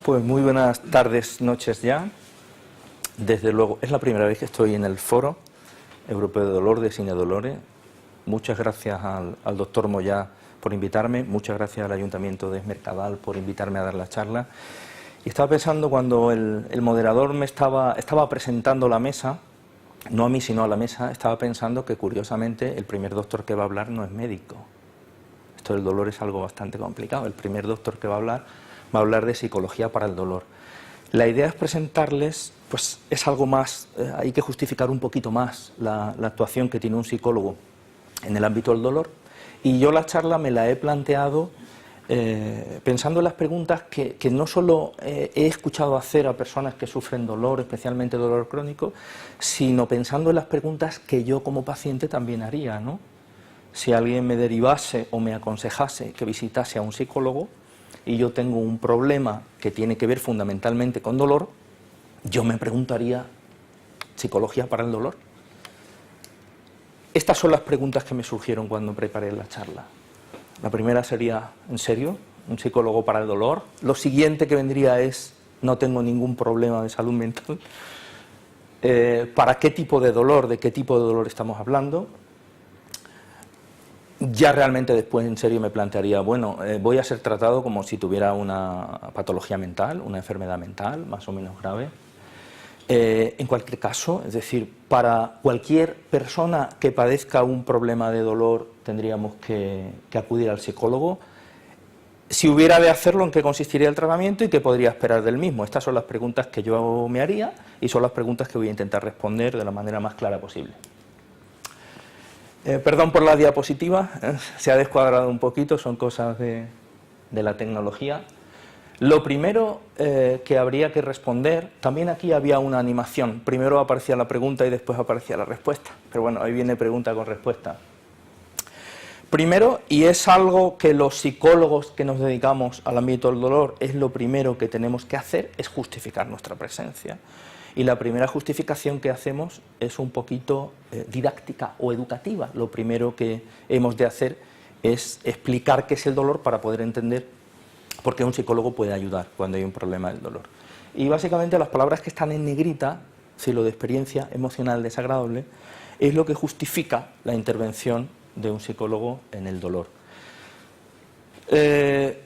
Pues muy buenas tardes, noches ya. Desde luego, es la primera vez que estoy en el Foro Europeo de Dolor de Cine Dolores. Muchas gracias al doctor Moyá por invitarme, muchas gracias al Ayuntamiento de Es Mercadal por invitarme a dar la charla. Y estaba pensando cuando el moderador me estaba presentando la mesa, no a mí sino a la mesa, estaba pensando que curiosamente el primer doctor que va a hablar no es médico. Esto del dolor es algo bastante complicado. El primer doctor que va a hablar de psicología para el dolor. La idea es presentarles, pues es algo más, hay que justificar un poquito más la actuación que tiene un psicólogo en el ámbito del dolor. Y yo la charla me la he planteado pensando en las preguntas que no solo he escuchado hacer a personas que sufren dolor, especialmente dolor crónico, sino pensando en las preguntas que yo como paciente también haría, ¿no? Si alguien me derivase o me aconsejase que visitase a un psicólogo y yo tengo un problema que tiene que ver fundamentalmente con dolor, yo me preguntaría, ¿psicología para el dolor? Estas son las preguntas que me surgieron cuando preparé la charla. La primera sería, ¿en serio? ¿Un psicólogo para el dolor? Lo siguiente que vendría es, no tengo ningún problema de salud mental. ¿Para qué tipo de dolor? ¿De qué tipo de dolor estamos hablando? Ya realmente después en serio me plantearía, bueno, voy a ser tratado como si tuviera una patología mental, una enfermedad mental más o menos grave. En cualquier caso, es decir, para cualquier persona que padezca un problema de dolor tendríamos que acudir al psicólogo. Si hubiera de hacerlo, ¿en qué consistiría el tratamiento y qué podría esperar del mismo? Estas son las preguntas que yo me haría y son las preguntas que voy a intentar responder de la manera más clara posible. Perdón por la diapositiva, se ha descuadrado un poquito, son cosas de la tecnología. Lo primero que habría que responder, también aquí había una animación, primero aparecía la pregunta y después aparecía la respuesta, pero bueno, ahí viene pregunta con respuesta. Primero, y es algo que los psicólogos que nos dedicamos al ámbito del dolor, es lo primero que tenemos que hacer, es justificar nuestra presencia. Y la primera justificación que hacemos es un poquito didáctica o educativa. Lo primero que hemos de hacer es explicar qué es el dolor para poder entender por qué un psicólogo puede ayudar cuando hay un problema del dolor. Y básicamente las palabras que están en negrita, si lo de experiencia emocional desagradable, es lo que justifica la intervención de un psicólogo en el dolor.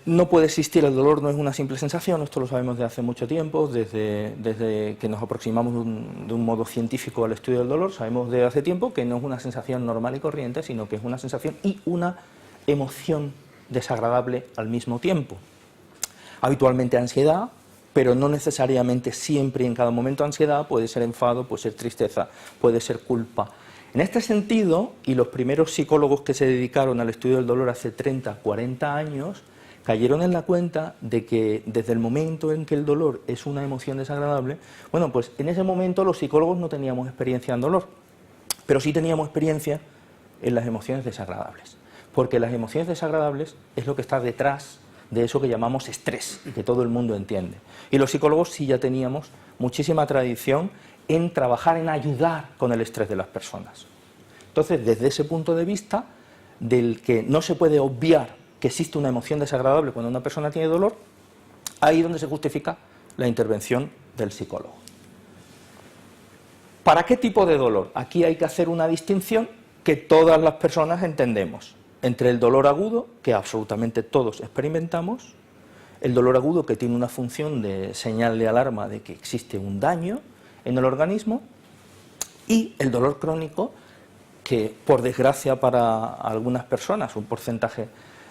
No puede existir el dolor, no es una simple sensación, esto lo sabemos desde hace mucho tiempo, desde que nos aproximamos de un modo científico al estudio del dolor, sabemos desde hace tiempo que no es una sensación normal y corriente, sino que es una sensación y una emoción desagradable al mismo tiempo. Habitualmente ansiedad, pero no necesariamente siempre y en cada momento ansiedad, puede ser enfado, puede ser tristeza, puede ser culpa. En este sentido, y los primeros psicólogos que se dedicaron al estudio del dolor hace 30, 40 años, cayeron en la cuenta de que desde el momento en que el dolor es una emoción desagradable, bueno, pues en ese momento los psicólogos no teníamos experiencia en dolor, pero sí teníamos experiencia en las emociones desagradables, porque las emociones desagradables es lo que está detrás de eso que llamamos estrés y que todo el mundo entiende. Y los psicólogos sí ya teníamos muchísima tradición en trabajar en ayudar con el estrés de las personas. Entonces, desde ese punto de vista, del que no se puede obviar que existe una emoción desagradable cuando una persona tiene dolor, ahí es donde se justifica la intervención del psicólogo. ¿Para qué tipo de dolor? Aquí hay que hacer una distinción que todas las personas entendemos, entre el dolor agudo, que absolutamente todos experimentamos, el dolor agudo que tiene una función de señal de alarma de que existe un daño en el organismo, y el dolor crónico, que por desgracia para algunas personas, un porcentaje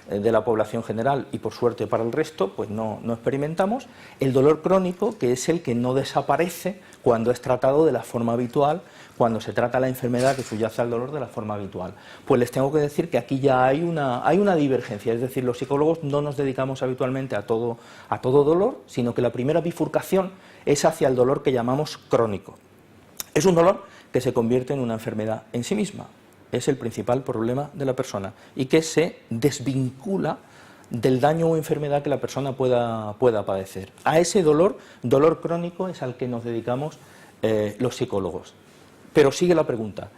de la población general y por suerte para el resto, pues no experimentamos, el dolor crónico, que es el que no desaparece cuando es tratado de la forma habitual, cuando se trata la enfermedad que subyace al dolor de la forma habitual. Pues les tengo que decir que aquí ya hay una divergencia, es decir, los psicólogos no nos dedicamos habitualmente a todo dolor, sino que la primera bifurcación es hacia el dolor que llamamos crónico. Es un dolor que se convierte en una enfermedad en sí misma, es el principal problema de la persona y que se desvincula del daño o enfermedad que la persona pueda padecer. A ese dolor crónico es al que nos dedicamos los psicólogos. Pero sigue la pregunta.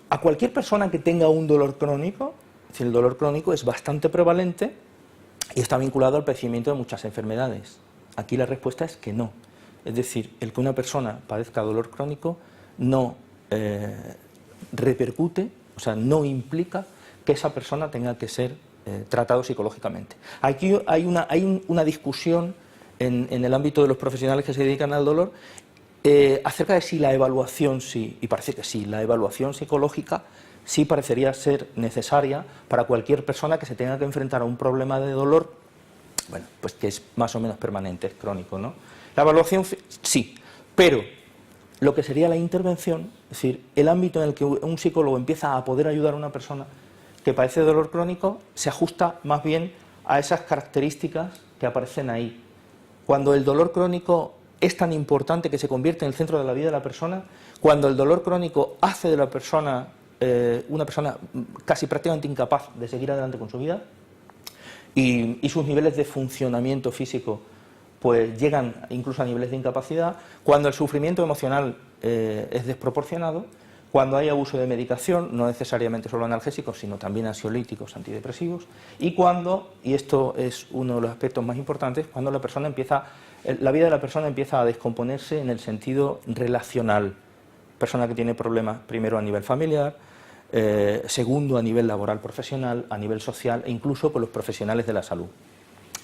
A cualquier persona que tenga un dolor crónico, es decir, el dolor crónico es bastante prevalente y está vinculado al padecimiento de muchas enfermedades. Aquí la respuesta es que no. Es decir, el que una persona padezca dolor crónico no repercute, o sea, no implica que esa persona tenga que ser tratado psicológicamente. Aquí hay una discusión en el ámbito de los profesionales que se dedican al dolor acerca de si la evaluación, y parece que sí, la evaluación psicológica sí parecería ser necesaria para cualquier persona que se tenga que enfrentar a un problema de dolor, bueno, pues que es más o menos permanente, es crónico, ¿no? La evaluación sí, pero lo que sería la intervención, es decir, el ámbito en el que un psicólogo empieza a poder ayudar a una persona que padece dolor crónico, se ajusta más bien a esas características que aparecen ahí. Cuando el dolor crónico es tan importante que se convierte en el centro de la vida de la persona, cuando el dolor crónico hace de la persona una persona casi prácticamente incapaz de seguir adelante con su vida y sus niveles de funcionamiento físico pues llegan incluso a niveles de incapacidad, cuando el sufrimiento emocional es desproporcionado, cuando hay abuso de medicación, no necesariamente solo analgésicos, sino también ansiolíticos, antidepresivos, y cuando, y esto es uno de los aspectos más importantes, cuando la vida de la persona empieza a descomponerse en el sentido relacional. Persona que tiene problemas primero a nivel familiar, segundo a nivel laboral profesional, a nivel social e incluso con los profesionales de la salud.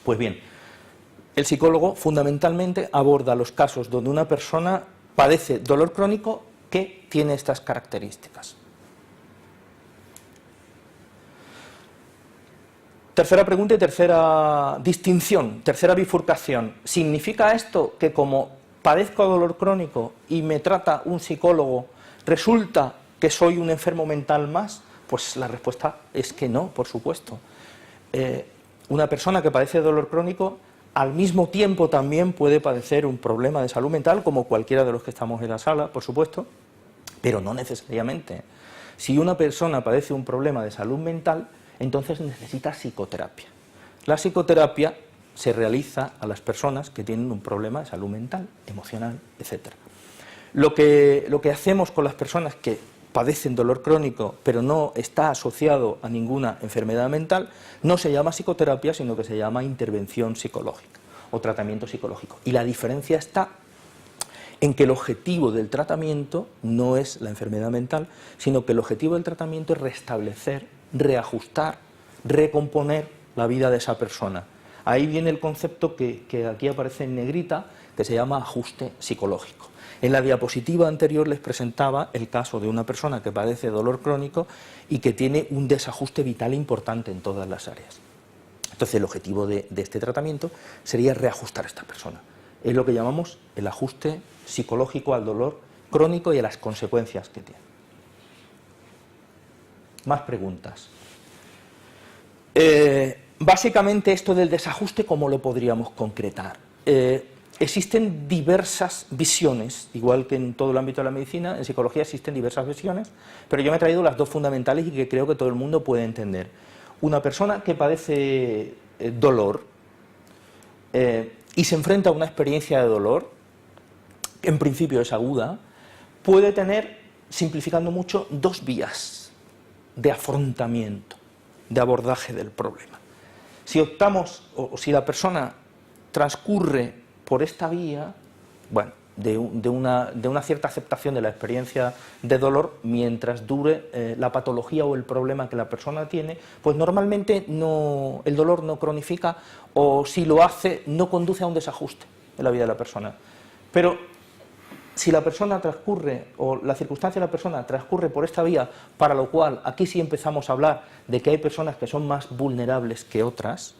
Pues bien, el psicólogo fundamentalmente aborda los casos donde una persona padece dolor crónico que tiene estas características. Tercera pregunta y tercera distinción, tercera bifurcación. ¿Significa esto que como padezco dolor crónico y me trata un psicólogo, resulta que soy un enfermo mental más? Pues la respuesta es que no, por supuesto. Una persona que padece dolor crónico al mismo tiempo también puede padecer un problema de salud mental, como cualquiera de los que estamos en la sala, por supuesto, pero no necesariamente. Si una persona padece un problema de salud mental, entonces necesita psicoterapia. La psicoterapia se realiza a las personas que tienen un problema de salud mental, emocional, etc. Lo que hacemos con las personas que padecen dolor crónico, pero no está asociado a ninguna enfermedad mental, no se llama psicoterapia, sino que se llama intervención psicológica o tratamiento psicológico. Y la diferencia está en que el objetivo del tratamiento no es la enfermedad mental, sino que el objetivo del tratamiento es restablecer, reajustar, recomponer la vida de esa persona. Ahí viene el concepto que aquí aparece en negrita, que se llama ajuste psicológico. En la diapositiva anterior les presentaba el caso de una persona que padece dolor crónico y que tiene un desajuste vital importante en todas las áreas. Entonces el objetivo de este tratamiento sería reajustar a esta persona. Es lo que llamamos el ajuste psicológico al dolor crónico y a las consecuencias que tiene. Más preguntas. Básicamente esto del desajuste, ¿cómo lo podríamos concretar? Existen diversas visiones, igual que en todo el ámbito de la medicina, en psicología existen diversas visiones, pero yo me he traído las dos fundamentales y que creo que todo el mundo puede entender. Una persona que padece dolor y se enfrenta a una experiencia de dolor, que en principio es aguda, puede tener, simplificando mucho, dos vías de afrontamiento, de abordaje del problema. Si optamos, o si la persona transcurre por esta vía, bueno, de una cierta aceptación de la experiencia de dolor mientras dure la patología o el problema que la persona tiene, pues normalmente el dolor no cronifica, o si lo hace no conduce a un desajuste en la vida de la persona. Pero si la persona transcurre, o la circunstancia de la persona transcurre por esta vía, para lo cual aquí sí empezamos a hablar de que hay personas que son más vulnerables que otras.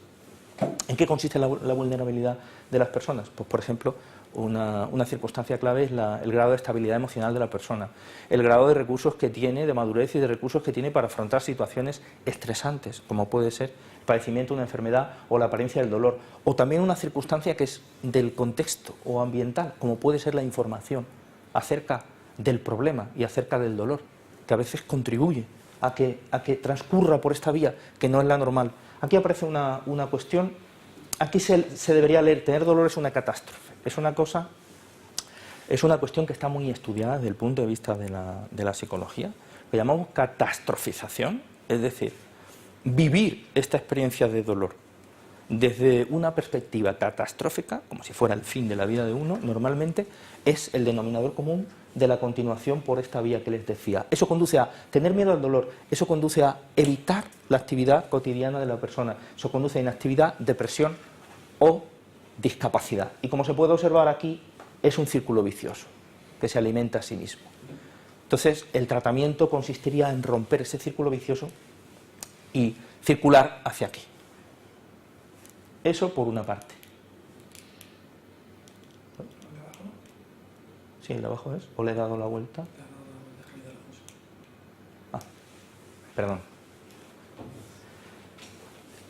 ¿En qué consiste la vulnerabilidad de las personas? Pues, por ejemplo, una circunstancia clave es el grado de estabilidad emocional de la persona, el grado de recursos que tiene, de madurez y de recursos que tiene para afrontar situaciones estresantes, como puede ser el padecimiento de una enfermedad o la apariencia del dolor, o también una circunstancia que es del contexto o ambiental, como puede ser la información acerca del problema y acerca del dolor, que a veces contribuye a que transcurra por esta vía, que no es la normal. Aquí aparece una cuestión, aquí se debería leer, tener dolor es una catástrofe, es una cuestión que está muy estudiada desde el punto de vista de la psicología, lo llamamos catastrofización, es decir, vivir esta experiencia de dolor desde una perspectiva catastrófica, como si fuera el fin de la vida de uno, normalmente es el denominador común de la continuación por esta vía que les decía. Eso conduce a tener miedo al dolor, eso conduce a evitar la actividad cotidiana de la persona, eso conduce a inactividad, depresión o discapacidad. Y como se puede observar aquí, es un círculo vicioso que se alimenta a sí mismo. Entonces, el tratamiento consistiría en romper ese círculo vicioso y circular hacia aquí. Eso por una parte. Sí, el de abajo es. ¿O le he dado la vuelta? Ah, perdón.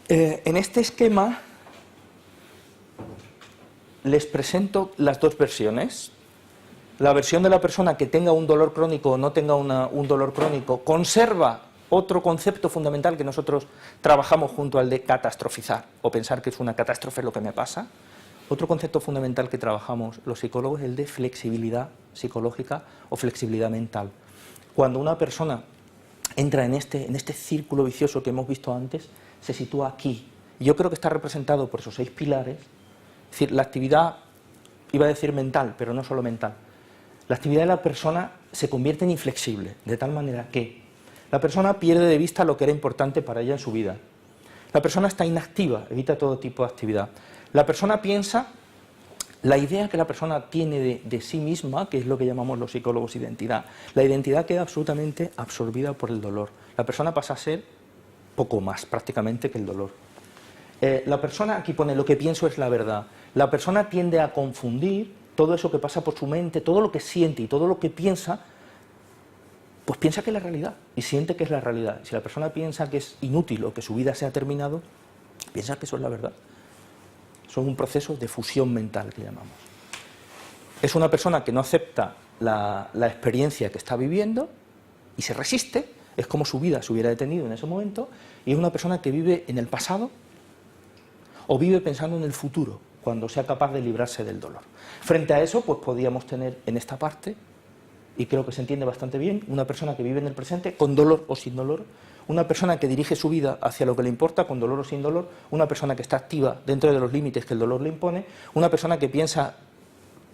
En este esquema les presento las dos versiones. La versión de la persona que tenga un dolor crónico o no tenga un dolor crónico conserva otro concepto fundamental que nosotros trabajamos junto al de catastrofizar o pensar que es una catástrofe lo que me pasa. Otro concepto fundamental que trabajamos los psicólogos es el de flexibilidad psicológica o flexibilidad mental. Cuando una persona entra en este círculo vicioso que hemos visto antes, se sitúa aquí. Yo creo que está representado por esos 6 pilares. Es decir, la actividad, iba a decir mental, pero no solo mental. La actividad de la persona se convierte en inflexible, de tal manera que la persona pierde de vista lo que era importante para ella en su vida. La persona está inactiva, evita todo tipo de actividad. La persona piensa, la idea que la persona tiene de sí misma, que es lo que llamamos los psicólogos identidad, la identidad queda absolutamente absorbida por el dolor. La persona pasa a ser poco más prácticamente que el dolor. La persona, aquí pone, lo que pienso es la verdad. La persona tiende a confundir todo eso que pasa por su mente, todo lo que siente y todo lo que piensa, pues piensa que es la realidad y siente que es la realidad. Si la persona piensa que es inútil o que su vida se ha terminado, piensa que eso es la verdad. Son un proceso de fusión mental que llamamos. Es una persona que no acepta la experiencia que está viviendo y se resiste, es como su vida se hubiera detenido en ese momento, y es una persona que vive en el pasado o vive pensando en el futuro, cuando sea capaz de librarse del dolor. Frente a eso, pues podríamos tener en esta parte, y creo que se entiende bastante bien, una persona que vive en el presente, con dolor o sin dolor, una persona que dirige su vida hacia lo que le importa, con dolor o sin dolor, una persona que está activa dentro de los límites que el dolor le impone, una persona que piensa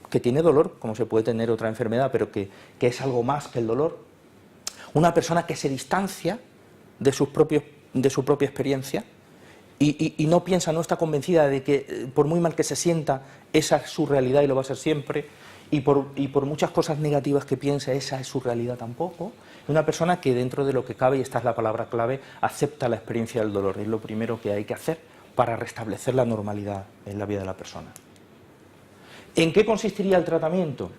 que tiene dolor, como se puede tener otra enfermedad, pero que es algo más que el dolor, una persona que se distancia de su propia experiencia y no piensa, no está convencida de que por muy mal que se sienta, esa es su realidad y lo va a ser siempre, y por muchas cosas negativas que piensa, esa es su realidad tampoco. Una persona que dentro de lo que cabe, y esta es la palabra clave, acepta la experiencia del dolor. Es lo primero que hay que hacer para restablecer la normalidad en la vida de la persona. ¿En qué consistiría el tratamiento?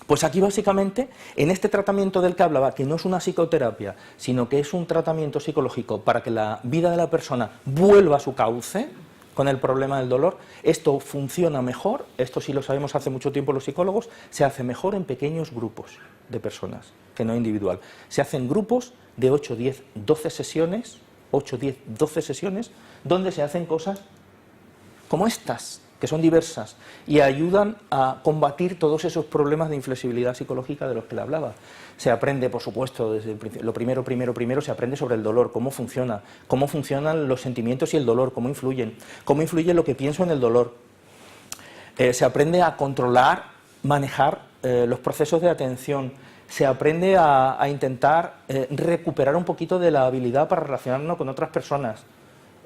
Pues aquí básicamente, en este tratamiento del que hablaba, que no es una psicoterapia, sino que es un tratamiento psicológico para que la vida de la persona vuelva a su cauce con el problema del dolor, esto funciona mejor, esto sí lo sabemos hace mucho tiempo los psicólogos, se hace mejor en pequeños grupos de personas, que no individual. Se hacen grupos de 8, 10, 12 sesiones, 8, 10, 12 sesiones, donde se hacen cosas como estas, que son diversas, y ayudan a combatir todos esos problemas de inflexibilidad psicológica de los que le hablaba. Se aprende, por supuesto, desde el principio, lo primero, se aprende sobre el dolor, cómo funcionan los sentimientos y el dolor, cómo influye lo que pienso en el dolor. Se aprende a controlar, manejar los procesos de atención, se aprende a intentar recuperar un poquito de la habilidad para relacionarnos con otras personas,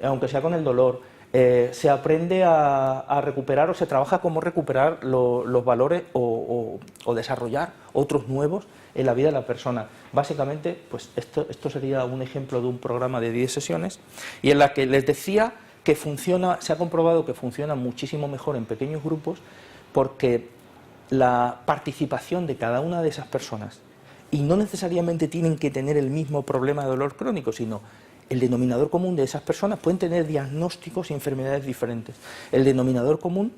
aunque sea con el dolor. Se aprende a recuperar o se trabaja cómo recuperar los valores o desarrollar otros nuevos en la vida de la persona. Básicamente, pues esto sería un ejemplo de un programa de 10 sesiones y en la que les decía que funciona, se ha comprobado que funciona muchísimo mejor en pequeños grupos porque la participación de cada una de esas personas, y no necesariamente tienen que tener el mismo problema de dolor crónico, sino el denominador común de esas personas, pueden tener diagnósticos y enfermedades diferentes. El denominador común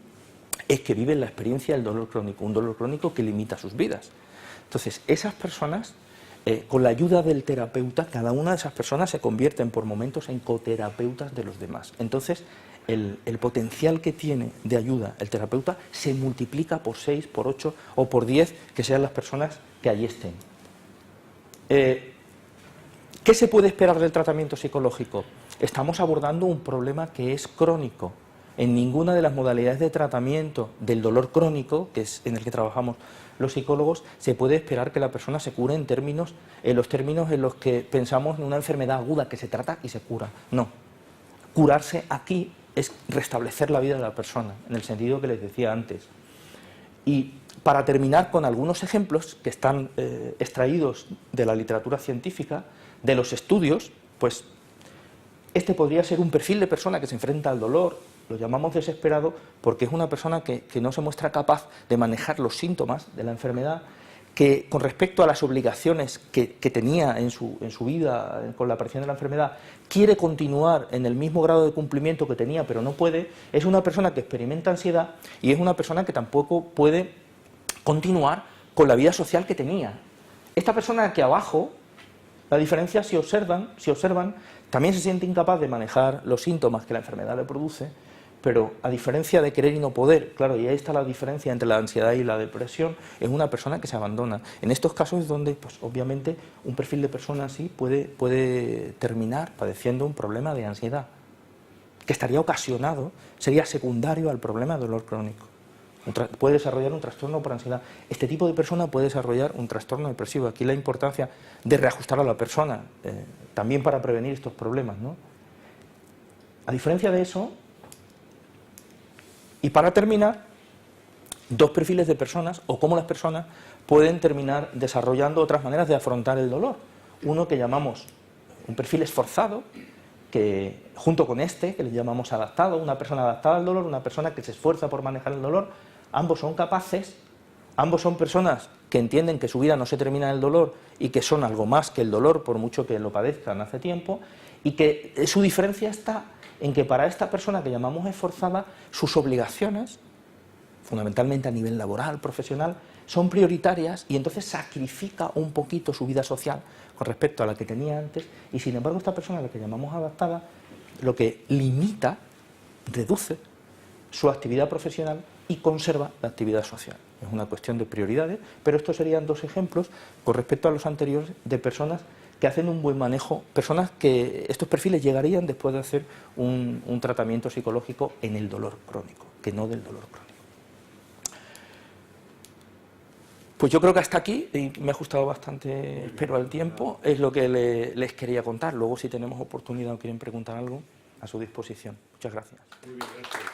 es que viven la experiencia del dolor crónico, un dolor crónico que limita sus vidas. Entonces, esas personas, con la ayuda del terapeuta, cada una de esas personas se convierten por momentos en coterapeutas de los demás. Entonces, el potencial que tiene de ayuda el terapeuta se multiplica por 6, por 8 o por 10, que sean las personas que allí estén. ¿Qué se puede esperar del tratamiento psicológico? Estamos abordando un problema que es crónico. En ninguna de las modalidades de tratamiento del dolor crónico, que es en el que trabajamos los psicólogos, se puede esperar que la persona se cure en los términos en los que pensamos en una enfermedad aguda que se trata y se cura. No. Curarse aquí es restablecer la vida de la persona, en el sentido que les decía antes. Y para terminar con algunos ejemplos que están extraídos de la literatura científica, de los estudios, pues este podría ser un perfil de persona que se enfrenta al dolor, lo llamamos desesperado porque es una persona que no se muestra capaz de manejar los síntomas de la enfermedad, que con respecto a las obligaciones que tenía en su vida con la aparición de la enfermedad, quiere continuar en el mismo grado de cumplimiento que tenía, pero no puede. Es una persona que experimenta ansiedad y es una persona que tampoco puede continuar con la vida social que tenía. Esta persona aquí abajo, la diferencia, si observan, también se siente incapaz de manejar los síntomas que la enfermedad le produce, pero a diferencia de querer y no poder, claro, y ahí está la diferencia entre la ansiedad y la depresión, es una persona que se abandona. En estos casos es donde, pues obviamente, un perfil de persona así puede terminar padeciendo un problema de ansiedad, que estaría ocasionado, sería secundario al problema de dolor crónico. Puede desarrollar un trastorno por ansiedad. Este tipo de persona puede desarrollar un trastorno depresivo. Aquí la importancia de reajustar a la persona, también para prevenir estos problemas, ¿no? A diferencia de eso, y para terminar, dos perfiles de personas, o cómo las personas pueden terminar desarrollando otras maneras de afrontar el dolor. Uno que llamamos un perfil esforzado, que junto con este, que le llamamos adaptado, una persona adaptada al dolor, una persona que se esfuerza por manejar el dolor, ambos son capaces, ambos son personas que entienden que su vida no se termina en el dolor y que son algo más que el dolor, por mucho que lo padezcan hace tiempo, y que su diferencia está en que para esta persona que llamamos esforzada, sus obligaciones, fundamentalmente a nivel laboral, profesional, son prioritarias y entonces sacrifica un poquito su vida social con respecto a la que tenía antes, y sin embargo esta persona, a la que llamamos adaptada, lo que limita, reduce su actividad profesional y conserva la actividad social. Es una cuestión de prioridades, pero estos serían dos ejemplos con respecto a los anteriores de personas que hacen un buen manejo, personas que estos perfiles llegarían después de hacer un tratamiento psicológico en el dolor crónico, que no del dolor crónico. Pues yo creo que hasta aquí, y me ha ajustado bastante, espero, al tiempo, es lo que les quería contar. Luego, si tenemos oportunidad o quieren preguntar algo, a su disposición. Muchas gracias. Muy bien, gracias.